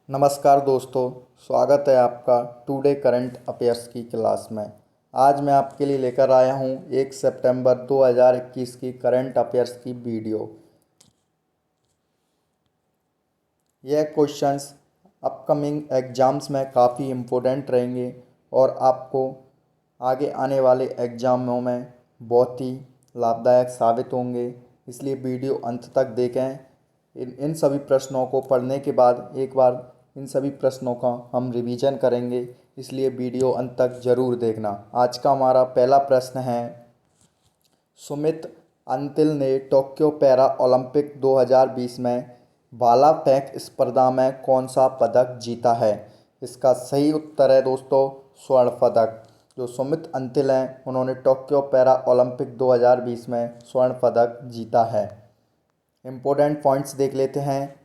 नमस्कार दोस्तों, स्वागत है आपका टुडे करंट अफेयर्स की क्लास में। आज मैं आपके लिए लेकर आया हूं 1 सितंबर 2021 की करंट अफेयर्स की वीडियो। यह क्वेश्चंस अपकमिंग एग्ज़ाम्स में काफ़ी इम्पोर्टेंट रहेंगे और आपको आगे आने वाले एग्ज़ामों में बहुत ही लाभदायक साबित होंगे, इसलिए वीडियो अंत तक देखें। इन सभी प्रश्नों को पढ़ने के बाद एक बार इन सभी प्रश्नों का हम रिवीजन करेंगे, इसलिए वीडियो अंत तक ज़रूर देखना। आज का हमारा पहला प्रश्न है, सुमित अंतिल ने टोक्यो पैरा ओलंपिक 2020 में भाला फेंक स्पर्धा में कौन सा पदक जीता है? इसका सही उत्तर है दोस्तों स्वर्ण पदक। जो सुमित अंतिल हैं उन्होंने टोक्यो पैरा ओलंपिक 2020 में स्वर्ण पदक जीता है। इम्पोर्टेंट पॉइंट्स देख लेते हैं।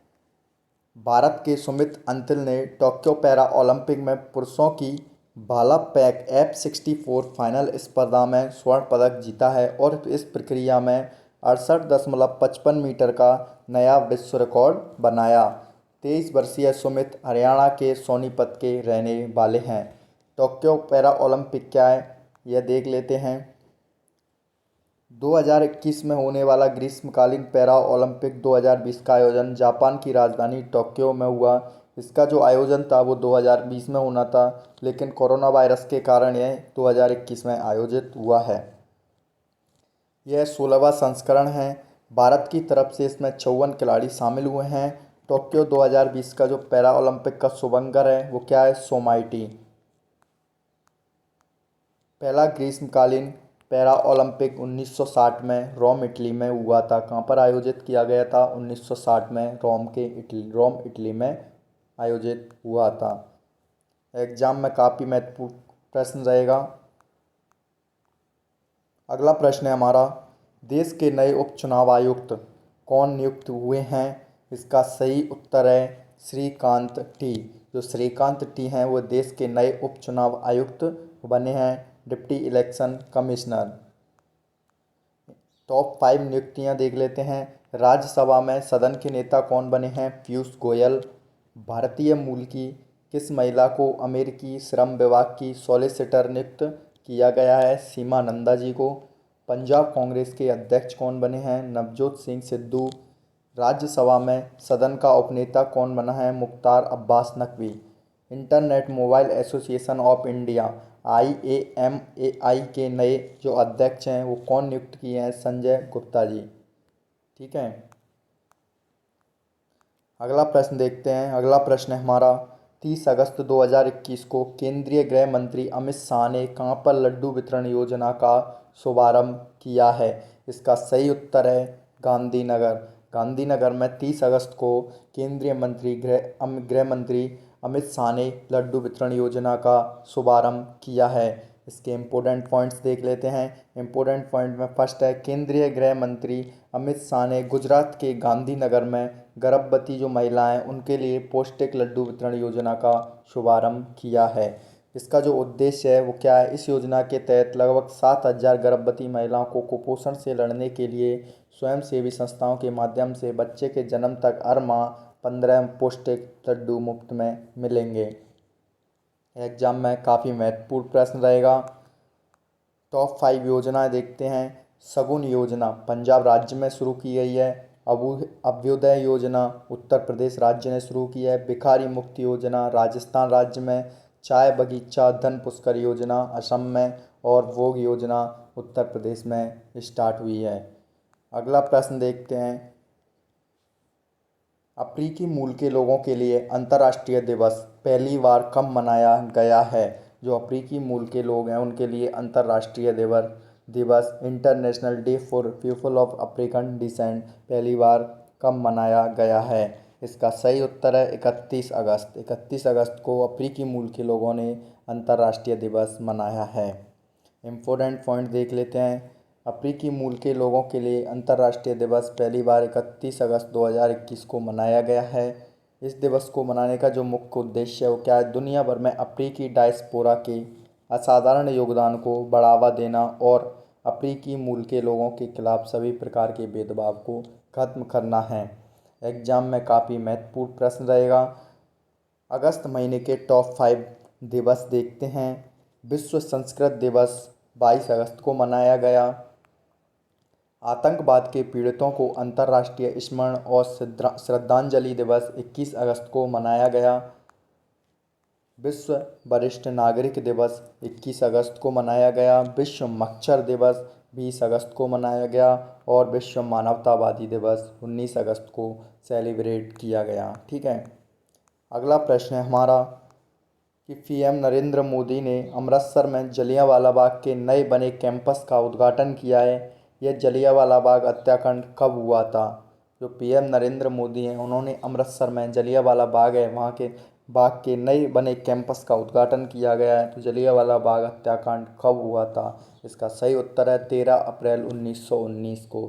भारत के सुमित अंतिल ने टोक्यो पैरा ओलंपिक में पुरुषों की भाला फेंक F64 फाइनल स्पर्धा में स्वर्ण पदक जीता है और इस प्रक्रिया में 68.55 मीटर का नया विश्व रिकॉर्ड बनाया। 23 वर्षीय सुमित हरियाणा के सोनीपत के रहने वाले हैं। टोक्यो पैरा ओलंपिक क्या है यह देख लेते हैं। 2021 में होने वाला ग्रीष्मकालीन पैरा ओलंपिक 2020 का आयोजन जापान की राजधानी टोक्यो में हुआ। इसका जो आयोजन था वो 2020 में होना था, लेकिन कोरोना वायरस के कारण यह 2021 में आयोजित हुआ है। यह 16वां संस्करण है। भारत की तरफ से इसमें 54 खिलाड़ी शामिल हुए हैं। टोक्यो 2020 का जो पैरा ओलंपिक का शुभंकर है वो क्या है? सोमाइटी। पहला ग्रीष्मकालीन पैरा ओलंपिक 1960 में रोम इटली में हुआ था। कहाँ पर आयोजित किया गया था? 1960 में रोम इटली में आयोजित हुआ था। एग्जाम में काफ़ी महत्वपूर्ण प्रश्न रहेगा। अगला प्रश्न है हमारा, देश के नए उपचुनाव आयुक्त कौन नियुक्त हुए हैं? इसका सही उत्तर है श्रीकांत टी। जो श्रीकांत टी हैं वो देश के नए उपचुनाव आयुक्त बने हैं, डिप्टी इलेक्शन कमिश्नर। टॉप 5 नियुक्तियां देख लेते हैं। राज्यसभा में सदन के नेता कौन बने हैं? पीयूष गोयल। भारतीय मूल की किस महिला को अमेरिकी श्रम विभाग की सॉलिसिटर नियुक्त किया गया है? सीमा नंदा जी को। पंजाब कांग्रेस के अध्यक्ष कौन बने हैं? नवजोत सिंह सिद्धू। राज्यसभा में सदन का उपनेता कौन बना है? Mukhtar Abbas Naqvi. Internet mobile association of India IAMAI के नए जो अध्यक्ष हैं वो कौन नियुक्त किए हैं? संजय गुप्ता जी। ठीक है, अगला प्रश्न देखते हैं। अगला प्रश्न है हमारा, 30 अगस्त 2021 को केंद्रीय गृह मंत्री अमित शाह ने कहाँ पर लड्डू वितरण योजना का शुभारंभ किया है? इसका सही उत्तर है गांधीनगर। गांधीनगर में 30 अगस्त को केंद्रीय गृह मंत्री अमित शाह ने लड्डू वितरण योजना का शुभारंभ किया है। इसके इम्पोर्टेंट पॉइंट्स देख लेते हैं। इम्पोर्टेंट पॉइंट में फर्स्ट है, केंद्रीय गृह मंत्री अमित शाह ने गुजरात के गांधीनगर में गर्भवती जो महिलाएं उनके लिए पौष्टिक लड्डू वितरण योजना का शुभारंभ किया है। इसका जो उद्देश्य है वो क्या है? इस योजना के तहत लगभग 7,000 गर्भवती महिलाओं को कुपोषण से लड़ने के लिए स्वयंसेवी संस्थाओं के माध्यम से बच्चे के जन्म तक हर माह 15 पौष्टिक लड्डू मुफ्त में मिलेंगे। एग्जाम में काफ़ी महत्वपूर्ण प्रश्न रहेगा। टॉप 5 योजनाएं देखते हैं। शगुन योजना पंजाब राज्य में शुरू की गई है। अभ्युदय योजना उत्तर प्रदेश राज्य ने शुरू की है। भिखारी मुक्ति योजना राजस्थान राज्य में। चाय बगीचा धन पुष्कर योजना असम में। और भोग योजना उत्तर प्रदेश में स्टार्ट हुई है। अगला प्रश्न देखते हैं, अफ्रीकी मूल के लोगों के लिए अंतर्राष्ट्रीय दिवस पहली बार कब मनाया गया है? जो अफ्रीकी मूल के लोग हैं उनके लिए अंतर्राष्ट्रीय दिवस international day for people of African descent पहली बार कब मनाया गया है? इसका सही उत्तर है 31 अगस्त। 31 अगस्त को अफ्रीकी मूल के लोगों ने अंतर्राष्ट्रीय दिवस मनाया है। इम्पोर्टेंट पॉइंट देख लेते हैं। अफ्रीकी मूल के लोगों के लिए अंतर्राष्ट्रीय दिवस पहली बार 31 अगस्त 2021 को मनाया गया है। इस दिवस को मनाने का जो मुख्य उद्देश्य है वो क्या है? दुनिया भर में अफ्रीकी डायस्पोरा के असाधारण योगदान को बढ़ावा देना और अफ्रीकी मूल के लोगों के खिलाफ सभी प्रकार के भेदभाव को खत्म करना है। एग्जाम में काफ़ी महत्वपूर्ण प्रश्न रहेगा। अगस्त महीने के टॉप 5 दिवस देखते हैं। विश्व संस्कृत दिवस 22 अगस्त को मनाया गया। आतंकवाद के पीड़ितों को अंतर्राष्ट्रीय स्मरण और श्रद्धांजलि दिवस 21 अगस्त को मनाया गया। विश्व वरिष्ठ नागरिक दिवस 21 अगस्त को मनाया गया। विश्व मच्छर दिवस 20 अगस्त को मनाया गया और विश्व मानवतावादी दिवस 19 अगस्त को सेलिब्रेट किया गया। ठीक है। अगला प्रश्न है हमारा कि पीएम नरेंद्र मोदी ने अमृतसर में जलियांवाला बाग के नए बने कैंपस का उद्घाटन किया है। यह जलियांवाला बाग हत्याकांड कब हुआ था? जो पीएम नरेंद्र मोदी हैं उन्होंने अमृतसर में जलियांवाला बाग है वहाँ के बाग के नए बने कैंपस का उद्घाटन किया गया है। तो जलियांवाला बाग हत्याकांड कब हुआ था? इसका सही उत्तर है 13 अप्रैल 1919 को।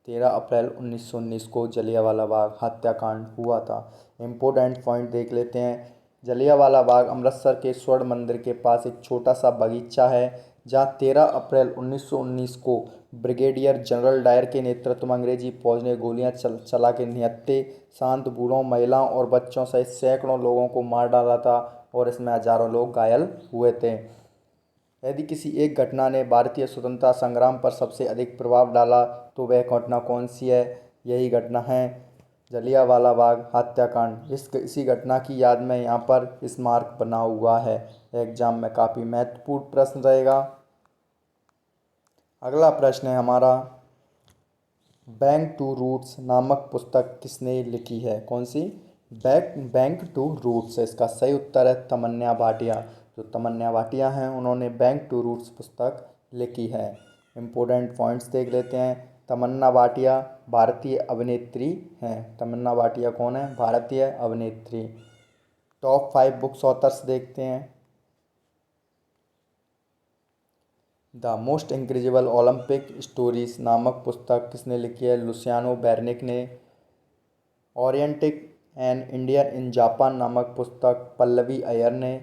13 अप्रैल 1919 को जलियांवाला बाग हत्याकांड हुआ था। इम्पोर्टेंट पॉइंट देख लेते हैं। जलियांवाला बाग अमृतसर के स्वर्ण मंदिर के पास एक छोटा सा बगीचा है जहां 13 अप्रैल 1919 को ब्रिगेडियर जनरल डायर के नेतृत्व में अंग्रेजी फौज ने गोलियां चला के निहत्थे शांत बूढ़ों, महिलाओं और बच्चों सहित सैकड़ों लोगों को मार डाला था और इसमें हजारों लोग घायल हुए थे। यदि किसी एक घटना ने भारतीय स्वतंत्रता संग्राम पर सबसे अधिक प्रभाव डाला तो वह घटना कौन सी है? यही घटना है जलियांवाला बाग हत्याकांड। इसी घटना की याद में यहाँ पर स्मारक बना हुआ है। एग्जाम में काफ़ी महत्वपूर्ण प्रश्न रहेगा। अगला प्रश्न है हमारा, बैंक टू रूट्स नामक पुस्तक किसने लिखी है? कौन सी? Bank two roots. इसका सही उत्तर है तमन्ना भाटिया। जो तमन्ना भाटिया हैं उन्होंने बैंक टू रूट्स पुस्तक लिखी है। इम्पोर्टेंट पॉइंट्स देख लेते हैं। तमन्ना भाटिया भारतीय अभिनेत्री हैं। तमन्ना भाटिया कौन है? भारतीय अभिनेत्री। टॉप 5 बुक्स ऑथर्स देखते हैं। The most incredible Olympic stories नामक पुस्तक किसने लिखी है? लुसियानो बेर्निक ने। ओरिएंटिक एंड इंडियन इन जापान नामक पुस्तक पल्लवी अय्यर ने।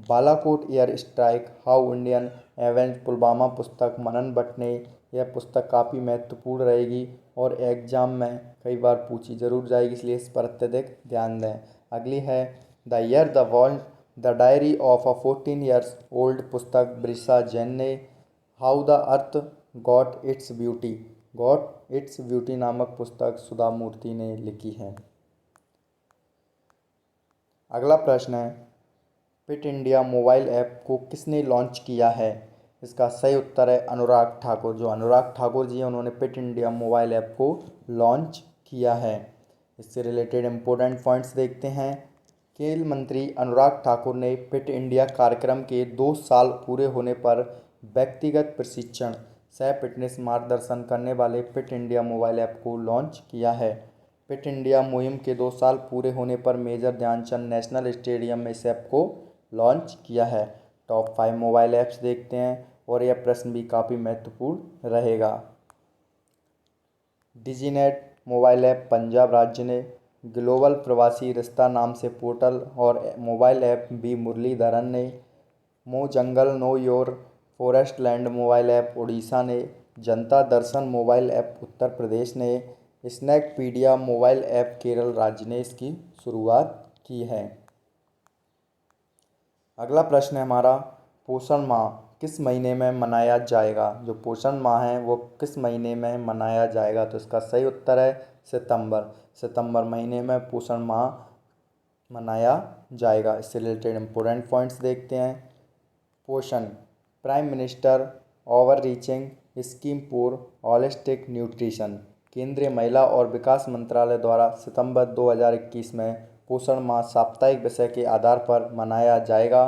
Balakot air strike how Indian avenge Pulwama पुस्तक मनन भट्ट ने। यह पुस्तक काफ़ी महत्वपूर्ण रहेगी और एग्जाम में कई बार पूछी जरूर जाएगी, इसलिए इस पर अत्यधिक ध्यान दें। अगली है the year the world the diary of a 14 years old पुस्तक ब्रिसा जैन ने। How the earth got its beauty नामक पुस्तक सुधा मूर्ति ने लिखी है। अगला प्रश्न है फिट इंडिया मोबाइल ऐप को किसने लॉन्च किया है? इसका सही उत्तर है अनुराग ठाकुर। जो अनुराग ठाकुर जी हैं उन्होंने फिट इंडिया मोबाइल ऐप को लॉन्च किया है। इससे रिलेटेड इम्पोर्टेंट पॉइंट्स देखते हैं। खेल मंत्री अनुराग ठाकुर ने फिट इंडिया कार्यक्रम के 2 साल पूरे होने पर व्यक्तिगत प्रशिक्षण सह फिटनेस मार्गदर्शन करने वाले फिट इंडिया मोबाइल ऐप को लॉन्च किया है। फिट इंडिया मुहिम के 2 साल पूरे होने पर मेजर ध्यानचंद नेशनल स्टेडियम में इस ऐप को लॉन्च किया है। टॉप 5 मोबाइल ऐप्स देखते हैं और यह प्रश्न भी काफ़ी महत्वपूर्ण रहेगा। डिजीनेट मोबाइल ऐप पंजाब राज्य ने। ग्लोबल प्रवासी रिश्ता नाम से पोर्टल और मोबाइल ऐप बी मुरलीधरन ने। Mo Jungle know your forest land mobile app Odisha ने। जनता दर्शन मोबाइल ऐप उत्तर प्रदेश ने। स्नैकपीडिया मोबाइल ऐप केरल राज्य ने इसकी शुरुआत की है। अगला प्रश्न है हमारा, पोषण माह किस महीने में मनाया जाएगा? जो पोषण माह है वो किस महीने में मनाया जाएगा? तो इसका सही उत्तर है सितंबर महीने में पोषण माह मनाया जाएगा। इससे रिलेटेड इम्पोर्टेंट पॉइंट्स देखते हैं। पोषण prime minister over reaching scheme for holistic nutrition केंद्रीय महिला और विकास मंत्रालय द्वारा सितंबर 2021 में पोषण माह साप्ताहिक विषय के आधार पर मनाया जाएगा।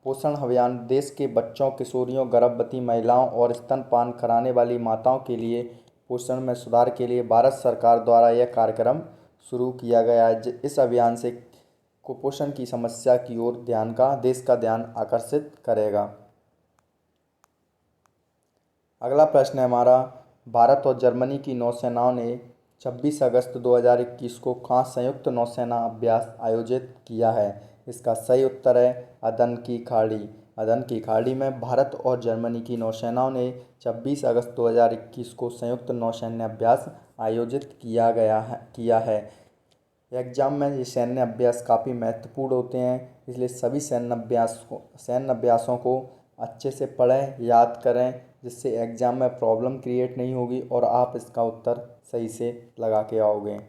पोषण अभियान देश के बच्चों, किशोरियों, गर्भवती महिलाओं और स्तनपान कराने वाली माताओं के लिए पोषण में सुधार के लिए भारत सरकार द्वारा यह कार्यक्रम शुरू किया गया है। इस अभियान से कुपोषण की समस्या की ओर देश का ध्यान आकर्षित करेगा। अगला प्रश्न है हमारा, भारत और जर्मनी की नौसेनाओं ने 26 अगस्त 2021 को कहाँ संयुक्त नौसेना अभ्यास आयोजित किया है? इसका सही उत्तर है अदन की खाड़ी। अदन की खाड़ी में भारत और जर्मनी की नौसेनाओं ने 26 अगस्त 2021 को संयुक्त नौसैन्य अभ्यास आयोजित किया है। एग्जाम में ये सैन्य अभ्यास काफ़ी महत्वपूर्ण होते हैं, इसलिए सभी सैन्य अभ्यासों को अच्छे से पढ़ें, याद करें, जिससे एग्ज़ाम में प्रॉब्लम क्रिएट नहीं होगी और आप इसका उत्तर सही से लगा के आओगे।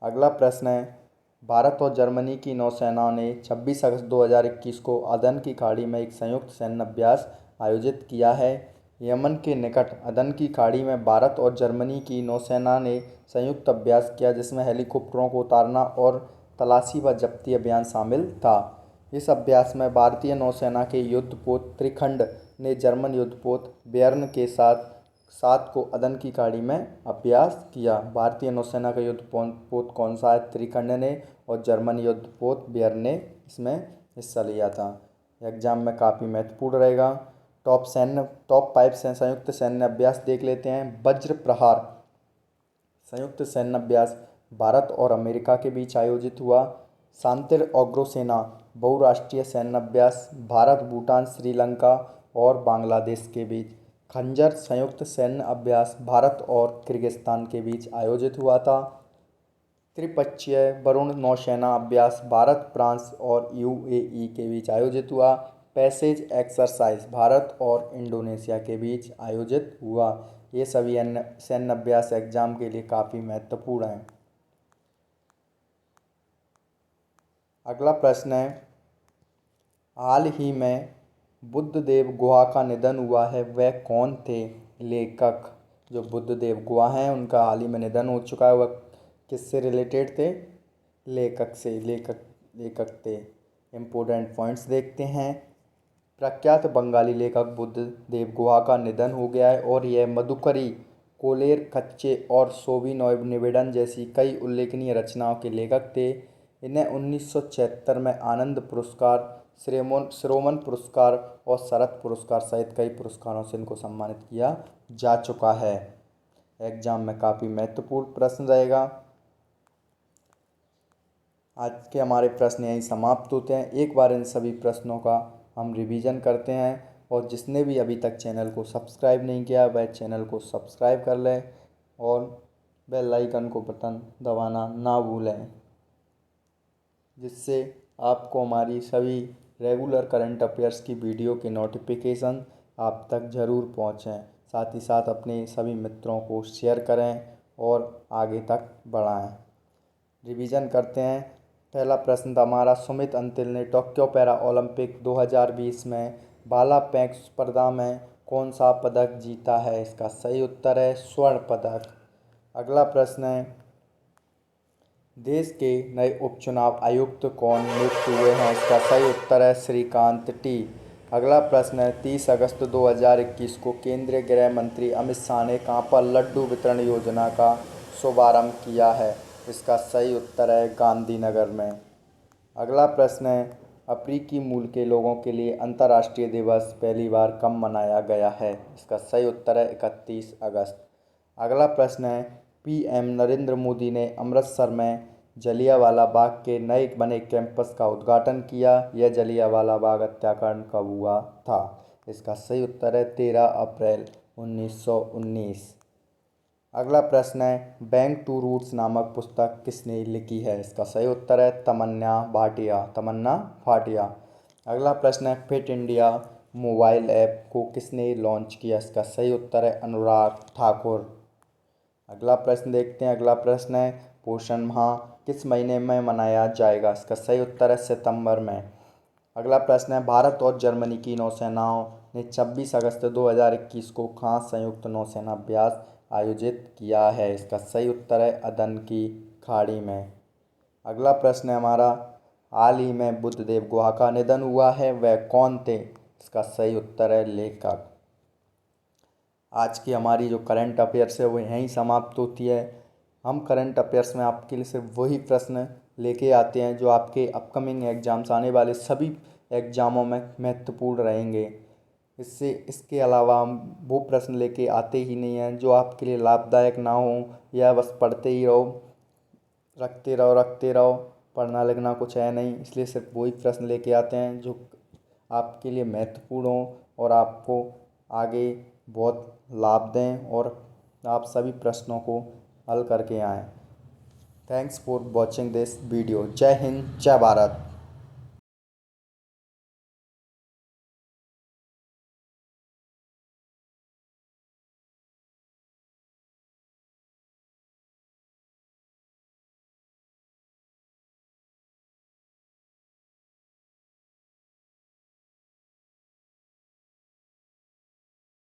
अगला प्रश्न है, भारत और जर्मनी की नौसेना ने 26 अगस्त 2021 को अदन की खाड़ी में एक संयुक्त सैन्य अभ्यास आयोजित किया है। यमन के निकट अदन की खाड़ी में भारत और जर्मनी की नौसेना ने संयुक्त अभ्यास किया, जिसमें हेलीकॉप्टरों को उतारना और तलाशी व जब्ती अभियान शामिल था। इस अभ्यास में भारतीय नौसेना के युद्धपोत त्रिखंड ने जर्मन युद्धपोत बेयर्न के साथ 7 को अदन की खाड़ी में अभ्यास किया। भारतीय नौसेना का युद्धपोत कौन सा है? त्रिखंड ने, और जर्मन युद्धपोत बेयर्न ने इसमें हिस्सा लिया था। एग्जाम में काफ़ी महत्वपूर्ण रहेगा। टॉप 5 संयुक्त सैन्य अभ्यास देख लेते हैं। वज्र प्रहार संयुक्त सैन्य अभ्यास भारत और अमेरिका के बीच आयोजित हुआ। शांतिर अग्रसेना बहुराष्ट्रीय सैन्य अभ्यास भारत, भूटान, श्रीलंका और बांग्लादेश के बीच। खंजर संयुक्त सैन्य अभ्यास भारत और किर्गिस्तान के बीच आयोजित हुआ था। त्रिपक्षीय वरुण नौसेना अभ्यास भारत, फ्रांस और यूएई के बीच आयोजित हुआ। पैसेज एक्सरसाइज भारत और इंडोनेशिया के बीच आयोजित हुआ। ये सभी सैन्य अभ्यास एग्जाम के लिए काफ़ी महत्वपूर्ण हैं। अगला प्रश्न है, हाल ही में बुद्धदेव गुहा का निधन हुआ है, वह कौन थे? लेखक। जो बुद्धदेव गुहा हैं उनका हाल ही में निधन हो चुका है, वह किससे रिलेटेड थे? लेखक से। लेखक थे। इम्पोर्टेंट पॉइंट्स देखते हैं। प्रख्यात बंगाली लेखक बुद्धदेव गुहा का निधन हो गया है और यह मधुकरी, कोलेर कच्चे और सोवी निवेदन जैसी कई उल्लेखनीय रचनाओं के लेखक थे। इन्हें 1976 में आनंद पुरस्कार, श्रोमन पुरस्कार और शरद पुरस्कार सहित कई पुरस्कारों से इनको सम्मानित किया जा चुका है। एग्जाम में काफ़ी महत्वपूर्ण प्रश्न रहेगा। आज के हमारे प्रश्न यहीं समाप्त होते हैं। एक बार इन सभी प्रश्नों का हम रिवीजन करते हैं, और जिसने भी अभी तक चैनल को सब्सक्राइब नहीं किया वह चैनल को सब्सक्राइब कर लें और बेल आइकन को बटन दबाना ना भूलें, जिससे आपको हमारी सभी रेगुलर करंट अफेयर्स की वीडियो के नोटिफिकेशन आप तक ज़रूर पहुँचें। साथ ही साथ अपने सभी मित्रों को शेयर करें और आगे तक बढ़ाएं। रिवीजन करते हैं। पहला प्रश्न था हमारा, सुमित अंतिल ने टोक्यो पैरा ओलंपिक 2020 में भाला फेंक स्पर्धा में कौन सा पदक जीता है? इसका सही उत्तर है स्वर्ण पदक। अगला प्रश्न है, देश के नए उपचुनाव आयुक्त कौन नियुक्त हुए हैं? इसका सही उत्तर है श्रीकांत टी। अगला प्रश्न है, 30 अगस्त 2021 को केंद्रीय गृह मंत्री अमित शाह ने कहां पर लड्डू वितरण योजना का शुभारंभ किया है? इसका सही उत्तर है गांधीनगर में। अगला प्रश्न है, अफ्रीकी मूल के लोगों के लिए अंतर्राष्ट्रीय दिवस पहली बार कब मनाया गया है? इसका सही उत्तर है 31 अगस्त। अगला प्रश्न है, पीएम नरेंद्र मोदी ने अमृतसर में जलियांवाला बाग के नए बने कैंपस का उद्घाटन किया। यह जलियांवाला बाग हत्याकांड कब हुआ था? इसका सही उत्तर है 13 अप्रैल 1919। अगला प्रश्न है, बैंक टू रूट्स नामक पुस्तक किसने लिखी है? इसका सही उत्तर है तमन्ना भाटिया। अगला प्रश्न है, फिट इंडिया मोबाइल ऐप को किसने लॉन्च किया? इसका सही उत्तर है अनुराग ठाकुर। अगला प्रश्न देखते हैं। अगला प्रश्न है, पोषण माह किस महीने में मनाया जाएगा? इसका सही उत्तर है सितंबर में। अगला प्रश्न है, भारत और जर्मनी की नौसेनाओं ने 26 अगस्त 2021 को कहाँ संयुक्त नौसेना अभ्यास आयोजित किया है? इसका सही उत्तर है अदन की खाड़ी में। अगला प्रश्न है हमारा, हाल ही में बुद्धदेव गुहा का निधन हुआ है, वह कौन थे? इसका सही उत्तर है लेखक। आज की हमारी जो करंट अफेयर्स है वो यहीं समाप्त होती है। हम करंट अफेयर्स में आपके लिए सिर्फ वही प्रश्न लेके आते हैं जो आपके अपकमिंग एग्ज़ाम्स आने वाले सभी एग्ज़ामों में महत्वपूर्ण रहेंगे। इसके अलावा हम वो प्रश्न लेके आते ही नहीं हैं जो आपके लिए लाभदायक ना हो, या बस पढ़ते ही रहो, रखते रहो, पढ़ना लिखना कुछ है नहीं। इसलिए सिर्फ वही प्रश्न लेके आते हैं जो आपके लिए महत्वपूर्ण हो और आपको आगे बहुत लाभ दें और आप सभी प्रश्नों को हल करके आएँ। Thanks for watching this video. जय हिंद, जय भारत।